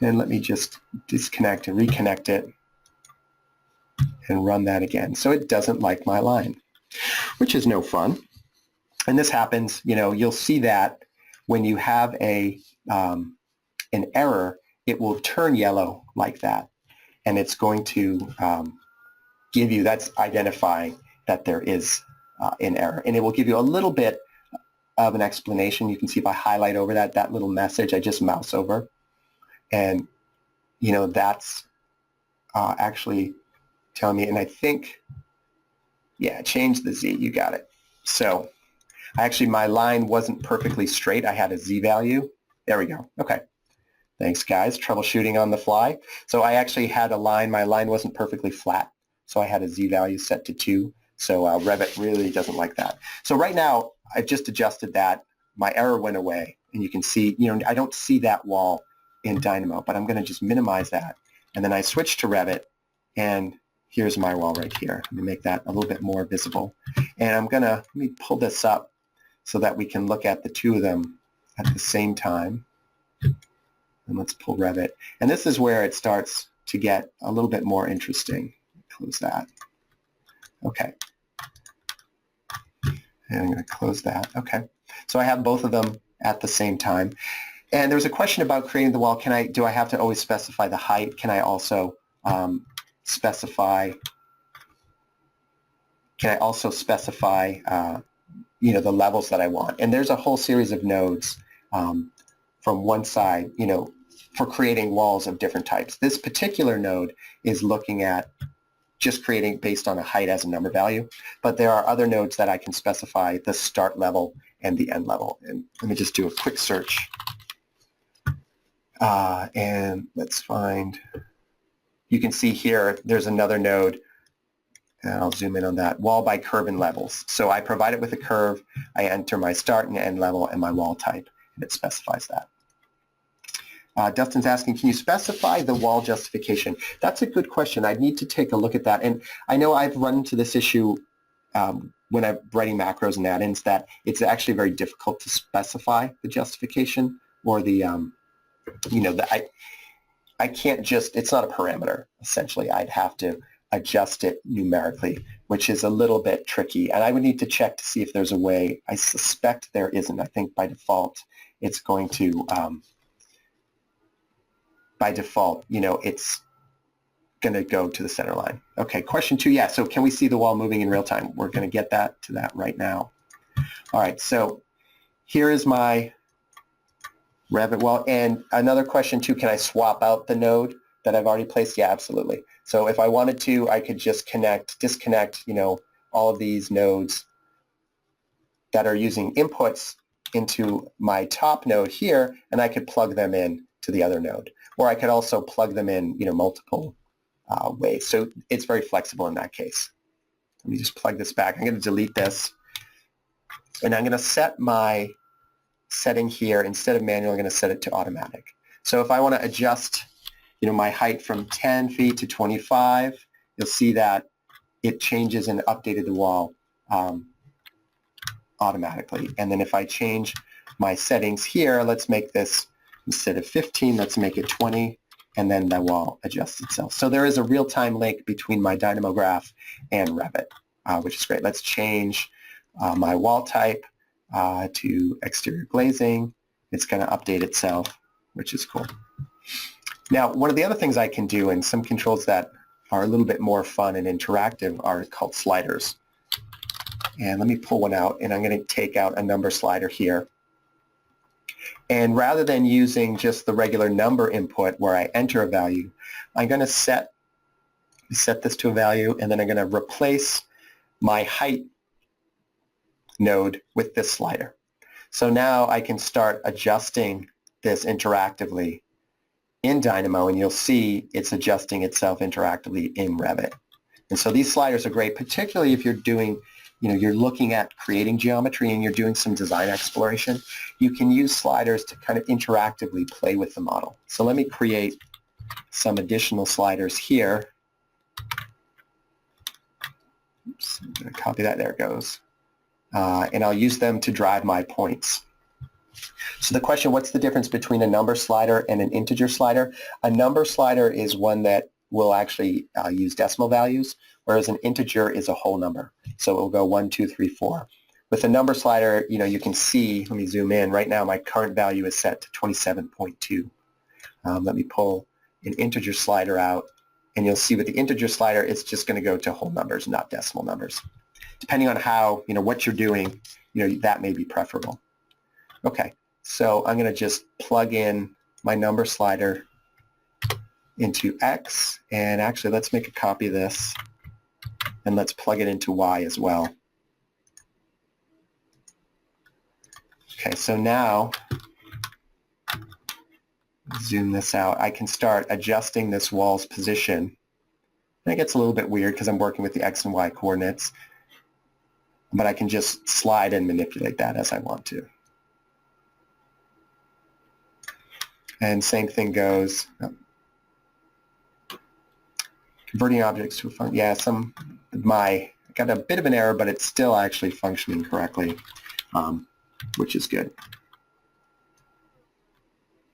And let me just disconnect and reconnect it and run that again. So it doesn't like my line, which is no fun. And this happens, you'll see that when you have an error, it will turn yellow like that. And it's going to give you, that's identifying that there is an error. And it will give you a little bit of an explanation. You can see if I highlight over that little message, I just mouse over. And, that's actually telling me, and I think, yeah, change the Z, you got it. So actually, my line wasn't perfectly straight. I had a Z value. There we go. Okay. Thanks, guys. Troubleshooting on the fly. So I actually had a line. My line wasn't perfectly flat. So I had a Z value set to 2. So Revit really doesn't like that. So right now, I've just adjusted that. My error went away. And you can see, I don't see that wall in Dynamo, but I'm going to just minimize that. And then I switch to Revit, and here's my wall right here. Let me make that a little bit more visible. And I'm going to, let me pull this up so that we can look at the two of them at the same time. And let's pull Revit. And this is where it starts to get a little bit more interesting. Close that. Okay. And I'm going to close that. Okay. So I have both of them at the same time. And there's a question about creating the wall. Do I have to always specify the height? Can I also specify the levels that I want? And there's a whole series of nodes from one side, for creating walls of different types. This particular node is looking at just creating based on a height as a number value, but there are other nodes that I can specify the start level and the end level. And let me just do a quick search. And let's find, you can see here, there's another node, and I'll zoom in on that, wall by curve and levels. So I provide it with a curve, I enter my start and end level and my wall type, and it specifies that. Dustin's asking, can you specify the wall justification? That's a good question. I'd need to take a look at that. And I know I've run into this issue when I'm writing macros and add-ins, that it's actually very difficult to specify the justification or the, I can't just, it's not a parameter, essentially. I'd have to adjust it numerically which is a little bit tricky. And I would need to check to see if there's a way. I suspect there isn't. I think by default, it's going to, it's going to go to the center line. Okay, question 2, yeah, so can we see the wall moving in real time? We're going to get to that right now. All right, so here is my Revit wall. And another question too, can I swap out the node that I've already placed? Yeah, absolutely. So if I wanted to, I could just disconnect, all of these nodes that are using inputs into my top node here, and I could plug them in to the other node. Or I could also plug them in, multiple ways. So it's very flexible in that case. Let me just plug this back. I'm going to delete this. And I'm going to set my setting here. Instead of manual, I'm going to set it to automatic. So if I want to adjust, my height from 10 feet to 25, you'll see that it changes and updated the wall automatically. And then if I change my settings here, let's make this, instead of 15, let's make it 20. And then the wall adjusts itself. So there is a real-time link between my Dynamo graph and Revit, which is great. Let's change my wall type to exterior glazing. It's going to update itself, which is cool. Now, one of the other things I can do, and some controls that are a little bit more fun and interactive, are called sliders. And let me pull one out, and I'm going to take out a number slider here. And rather than using just the regular number input where I enter a value, I'm going to set this to a value, and then I'm going to replace my height node with this slider. So now I can start adjusting this interactively in Dynamo, and you'll see it's adjusting itself interactively in Revit. And so these sliders are great, particularly if you're doing, you're looking at creating geometry and you're doing some design exploration. You can use sliders to kind of interactively play with the model. So let me create some additional sliders here. Oops, I'm going to copy that. There it goes. And I'll use them to drive my points. So the question, what's the difference between a number slider and an integer slider? A number slider is one that will actually use decimal values, whereas an integer is a whole number. So it will go 1, 2, 3, 4. With a number slider, you can see, let me zoom in. Right now, my current value is set to 27.2. Let me pull an integer slider out, and you'll see with the integer slider, it's just going to go to whole numbers, not decimal numbers. Depending on how, what you're doing, that may be preferable. Okay, so I'm going to just plug in my number slider into X, and actually let's make a copy of this, and let's plug it into Y as well. Okay, so now, zoom this out, I can start adjusting this wall's position. And it gets a little bit weird because I'm working with the X and Y coordinates, but I can just slide and manipulate that as I want to. And same thing goes, converting objects to a function. Yeah, I got a bit of an error, but it's still actually functioning correctly, which is good.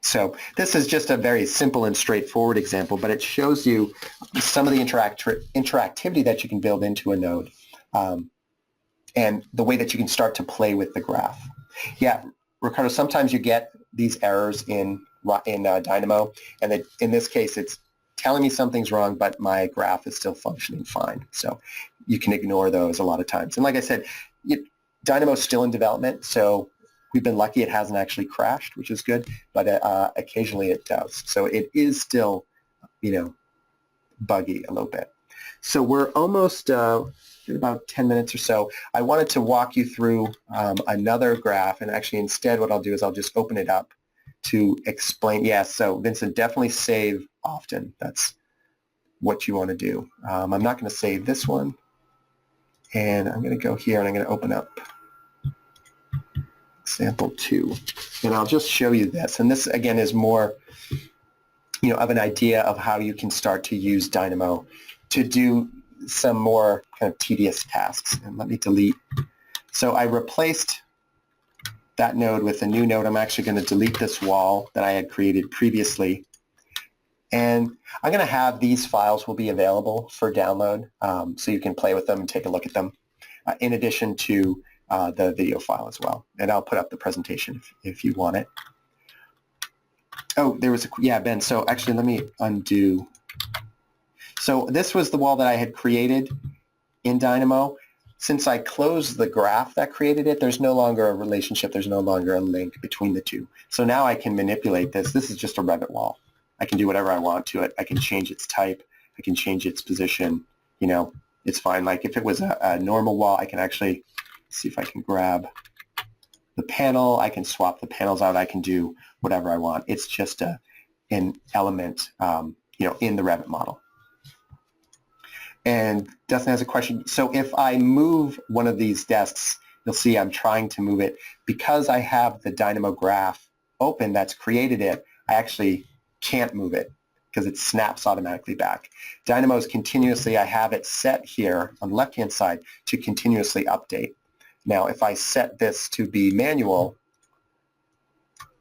So this is just a very simple and straightforward example, but it shows you some of the interactivity that you can build into a node, and the way that you can start to play with the graph. Yeah, Ricardo, sometimes you get these errors in Dynamo, and in this case, it's telling me something's wrong, but my graph is still functioning fine. So you can ignore those a lot of times. And like I said, Dynamo's still in development, so we've been lucky it hasn't actually crashed, which is good, but occasionally it does. So it is still, buggy a little bit. So we're almost in about 10 minutes or so. I wanted to walk you through another graph, and actually instead what I'll do is I'll just open it up to explain. Yeah, so Vincent, definitely save often. That's what you want to do. I'm not going to save this one, and I'm going to go here and I'm going to open up example 2, and I'll just show you this. And this again is more, of an idea of how you can start to use Dynamo to do some more kind of tedious tasks. And let me delete. So I replaced that node with a new node. I'm actually going to delete this wall that I had created previously. And I'm going to have these files will be available for download, so you can play with them and take a look at them, in addition to the video file as well. And I'll put up the presentation if you want it. Oh, there was yeah, Ben. So actually, let me undo. So this was the wall that I had created in Dynamo. Since I closed the graph that created it, there's no longer a relationship. There's no longer a link between the two. So now I can manipulate this. This is just a Revit wall. I can do whatever I want to it. I can change its type. I can change its position. You know, it's fine. Like if it was a normal wall, I can actually see if I can grab the panel. I can swap the panels out. I can do whatever I want. It's just an element, you know, in the Revit model. And Dustin has a question. So if I move one of these desks, you'll see I'm trying to move it. Because I have the Dynamo graph open that's created it, I actually can't move it because it snaps automatically back. Dynamo is continuously, I have it set here on the left-hand side to continuously update. Now, if I set this to be manual,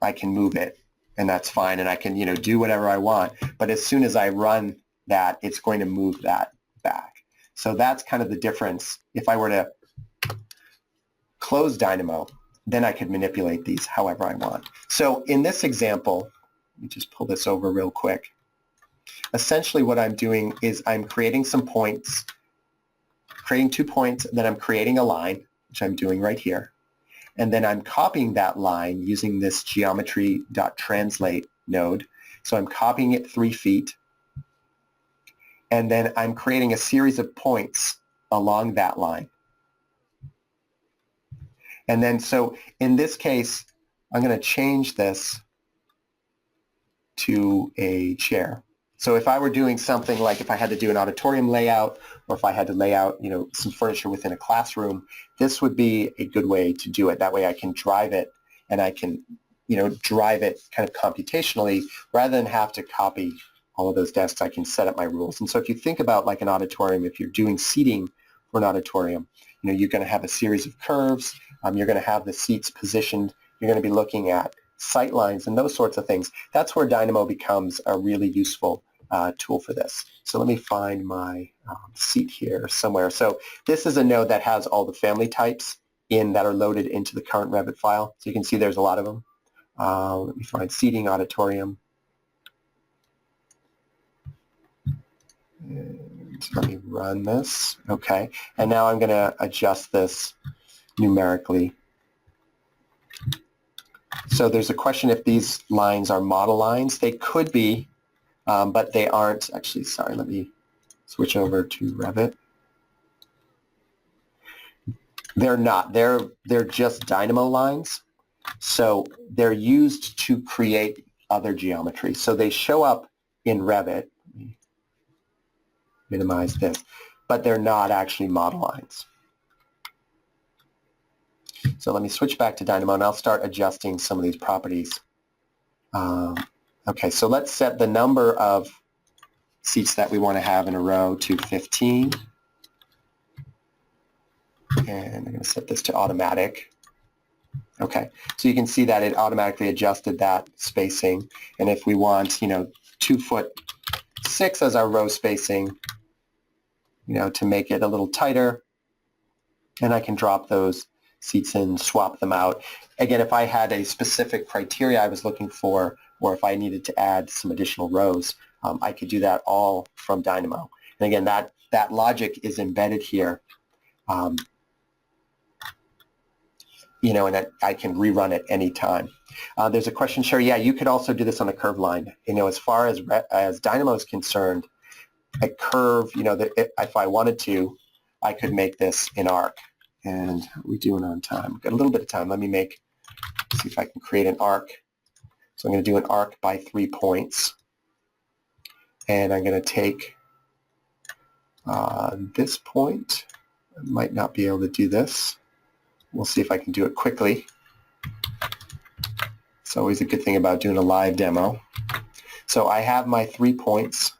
I can move it, and that's fine, and I can, you know, do whatever I want. But as soon as I run that, it's going to move that back. So that's kind of the difference. If I were to close Dynamo, then I could manipulate these however I want. So in this example, let me just pull this over real quick. Essentially what I'm doing is I'm creating some points, creating 2 points, then I'm creating a line, which I'm doing right here. And then I'm copying that line using this geometry.translate node. So I'm copying it 3 feet. And then I'm creating a series of points along that line. And then so in this case, I'm going to change this to a chair. So if I were doing something like if I had to do an auditorium layout or if I had to lay out, you know, some furniture within a classroom, this would be a good way to do it. That way I can drive it and I can, you know, drive it kind of computationally rather than have to copy all of those desks. I can set up my rules. And so if you think about like an auditorium, if you're doing seating for an auditorium, you know, you're going to have a series of curves. You're going to have the seats positioned. You're going to be looking at sight lines and those sorts of things. That's where Dynamo becomes a really useful tool for this. So let me find my seat here somewhere. So this is a node that has all the family types that are loaded into the current Revit file. So you can see there's a lot of them. Let me find seating auditorium. And let me run this. Okay. And now I'm going to adjust this numerically. So there's a question if these lines are model lines. They could be, but they aren't. Actually, sorry, let me switch over to Revit. They're not. They're just Dynamo lines. So they're used to create other geometry. So they show up in Revit. Let me minimize this, but they're not actually model lines. So let me switch back to Dynamo and I'll start adjusting some of these properties. Okay, so let's set the number of seats that we want to have in a row to 15. And I'm going to set this to automatic. Okay, so you can see that it automatically adjusted that spacing. And if we want, you know, 2'6" as our row spacing, you know, to make it a little tighter, and I can drop those seats in, swap them out. Again, if I had a specific criteria I was looking for, or if I needed to add some additional rows, I could do that all from Dynamo. And again, that logic is embedded here, you know, and I can rerun it anytime. There's a question, Sherry. Yeah, you could also do this on a curve line. You know, as far as Dynamo is concerned, a curve, you know, if I wanted to, I could make this an arc. And how are we doing on time? We've got a little bit of time. Let me see if I can create an arc. So I'm going to do an arc by 3 points. And I'm going to take this point. I might not be able to do this. We'll see if I can do it quickly. It's always a good thing about doing a live demo. So I have my 3 points.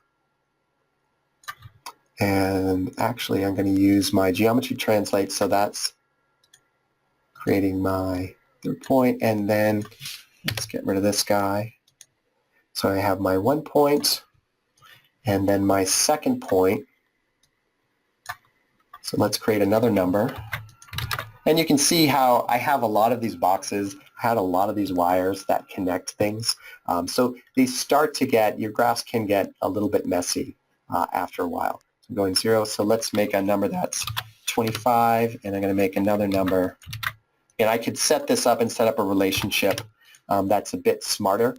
And actually, I'm going to use my geometry translate. So that's creating my 3rd point. And then let's get rid of this guy. So I have my 1 point. And then my second point, so let's create another number. And you can see how I have a lot of these boxes, I had a lot of these wires that connect things. So these start to get, your graphs can get a little bit messy after a while. So I'm going 0, so let's make a number that's 25, and I'm going to make another number. And I could set this up and set up a relationship that's a bit smarter,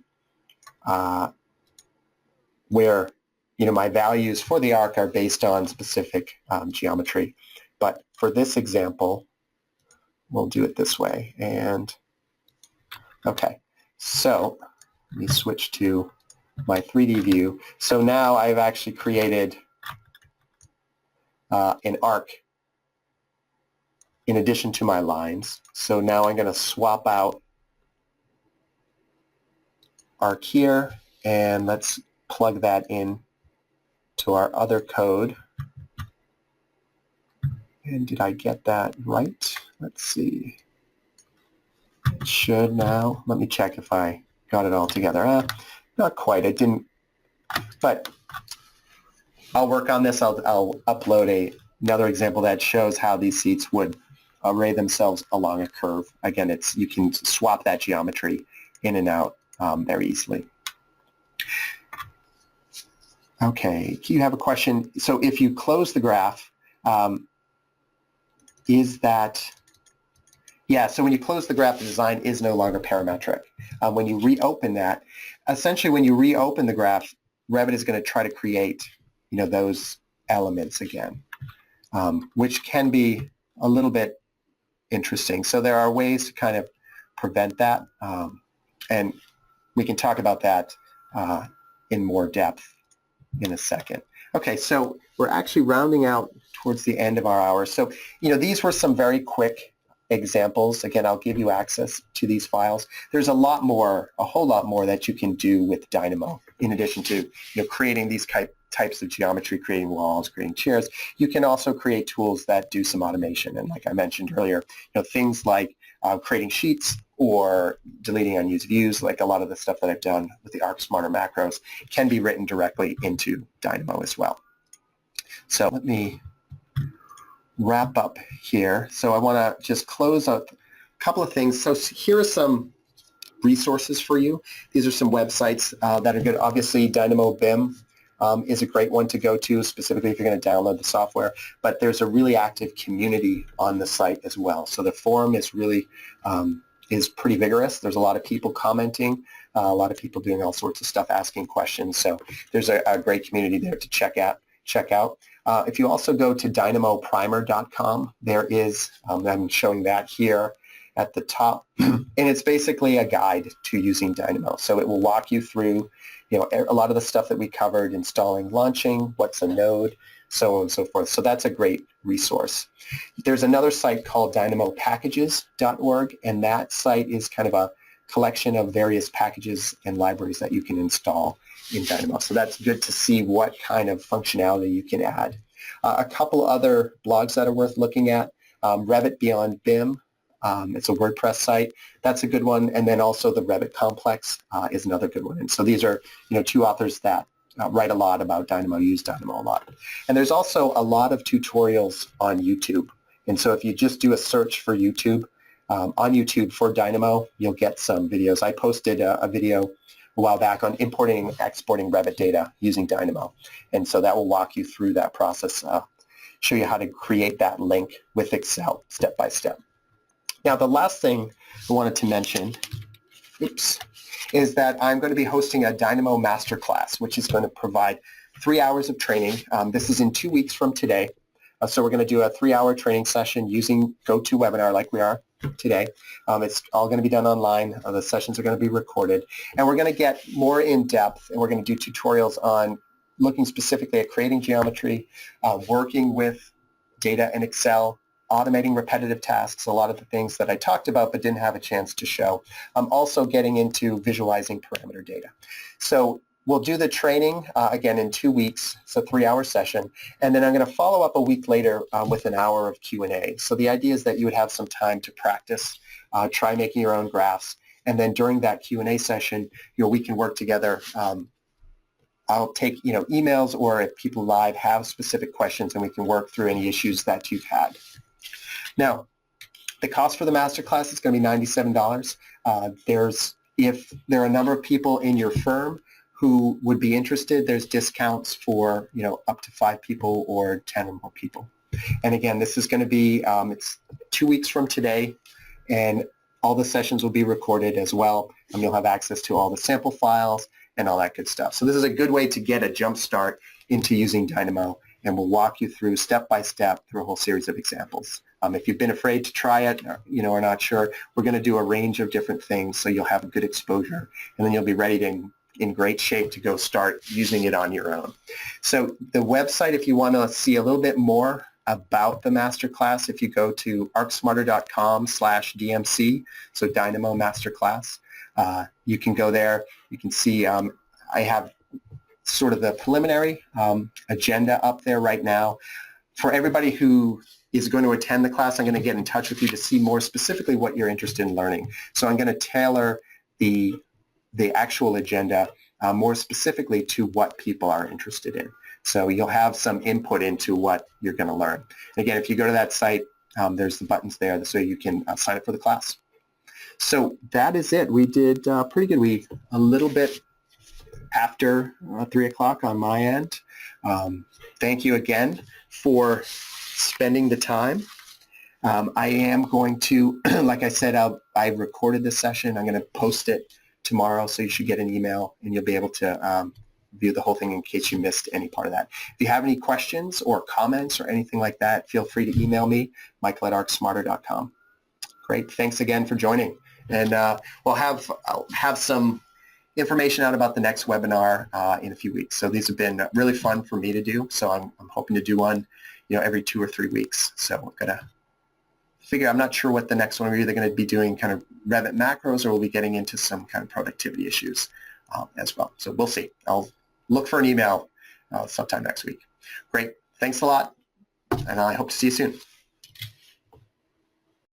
where my values for the arc are based on specific geometry. But for this example, we'll do it this way. And okay, so let me switch to my 3D view. So now I've actually created an arc in addition to my lines. So now I'm going to swap out arc here, and let's plug that in to our other code. And did I get that right? Let's see. It should now. Let me check if I got it all together. Not quite. It didn't. But I'll work on this. I'll upload another example that shows how these seats would array themselves along a curve. Again, you can swap that geometry in and out very easily. Okay, you have a question. So if you close the graph, is that, yeah, so when you close the graph, the design is no longer parametric. When you reopen that, essentially when you reopen the graph, Revit is going to try to create, those elements again, which can be a little bit interesting. So there are ways to kind of prevent that, and we can talk about that in more depth in a second. Okay, so we're actually rounding out towards the end of our hour. So, these were some very quick examples. Again, I'll give you access to these files. There's a whole lot more that you can do with Dynamo in addition to, creating these types of geometry, creating walls, creating chairs. You can also create tools that do some automation. And like I mentioned earlier, things like creating sheets or deleting unused views, like a lot of the stuff that I've done with the Arc Smarter macros, can be written directly into Dynamo as well. So let me wrap up here. So I want to just close up a couple of things. So here are some resources for you. These are some websites that are good. Obviously, Dynamo BIM is a great one to go to, specifically if you're going to download the software. But there's a really active community on the site as well. So the forum is really is pretty vigorous. There's a lot of people commenting, a lot of people doing all sorts of stuff, asking questions. So there's a great community there to check out. If you also go to dynamoprimer.com, there is, I'm showing that here at the top, and it's basically a guide to using Dynamo. So it will walk you through, a lot of the stuff that we covered, installing, launching, what's a node, so on and so forth. So that's a great resource. There's another site called dynamopackages.org, and that site is kind of a collection of various packages and libraries that you can install in Dynamo. So that's good to see what kind of functionality you can add. A couple other blogs that are worth looking at, Revit Beyond BIM. It's a WordPress site. That's a good one. And then also the Revit Complex is another good one. And so these are, two authors that write a lot about Dynamo, use Dynamo a lot. And there's also a lot of tutorials on YouTube. And so if you just do a search for YouTube, on YouTube for Dynamo, you'll get some videos. I posted a video a while back on importing and exporting Revit data using Dynamo. And so that will walk you through that process, show you how to create that link with Excel step by step. Now, the last thing I wanted to mention, is that I'm going to be hosting a Dynamo Masterclass, which is going to provide 3 hours of training. This is in 2 weeks from today. So we're going to do a 3-hour training session using GoToWebinar like we are today. It's all going to be done online. The sessions are going to be recorded. And we're going to get more in depth, and we're going to do tutorials on looking specifically at creating geometry, working with data in Excel, automating repetitive tasks, a lot of the things that I talked about but didn't have a chance to show. I'm also getting into visualizing parameter data. So we'll do the training, again, in 2 weeks, so 3-hour session, and then I'm going to follow up a week later with an hour of Q&A. So the idea is that you would have some time to practice, try making your own graphs, and then during that Q&A session, we can work together I'll take emails, or if people live have specific questions, and we can work through any issues that you've had. Now, the cost for the masterclass is going to be $97. If there are a number of people in your firm who would be interested, there's discounts for up to 5 people or 10 or more people. And again, this is going to be it's 2 weeks from today, and all the sessions will be recorded as well, and you'll have access to all the sample files and all that good stuff. So this is a good way to get a jump start into using Dynamo, and we'll walk you through step by step through a whole series of examples. If you've been afraid to try it, or not sure, we're going to do a range of different things, so you'll have a good exposure, and then you'll be ready to, in great shape, to go start using it on your own. So the website, if you want to see a little bit more about the masterclass, if you go to arcsmarter.com/DMC, so Dynamo Masterclass, you can go there. You can see I have sort of the preliminary agenda up there right now. For everybody who is going to attend the class, I'm going to get in touch with you to see more specifically what you're interested in learning. So I'm going to tailor the actual agenda more specifically to what people are interested in. So you'll have some input into what you're going to learn. Again, if you go to that site, there's the buttons there so you can sign up for the class. So that is it. We did pretty good. We a little bit after 3 o'clock on my end. Thank you again for spending the time. I am going to, like I said, I recorded this session. I'm going to post it tomorrow, so you should get an email, and you'll be able to view the whole thing in case you missed any part of that. If you have any questions or comments or anything like that, feel free to email me, michael@arcsmarter.com. Great. Thanks again for joining. And I'll have some information out about the next webinar in a few weeks. So these have been really fun for me to do. So I'm hoping to do one, every 2 or 3 weeks. So we're going to figure, I'm not sure what the next one, we're either going to be doing kind of Revit macros, or we'll be getting into some kind of productivity issues as well. So we'll see. I'll look for an email sometime next week. Great. Thanks a lot. And I hope to see you soon.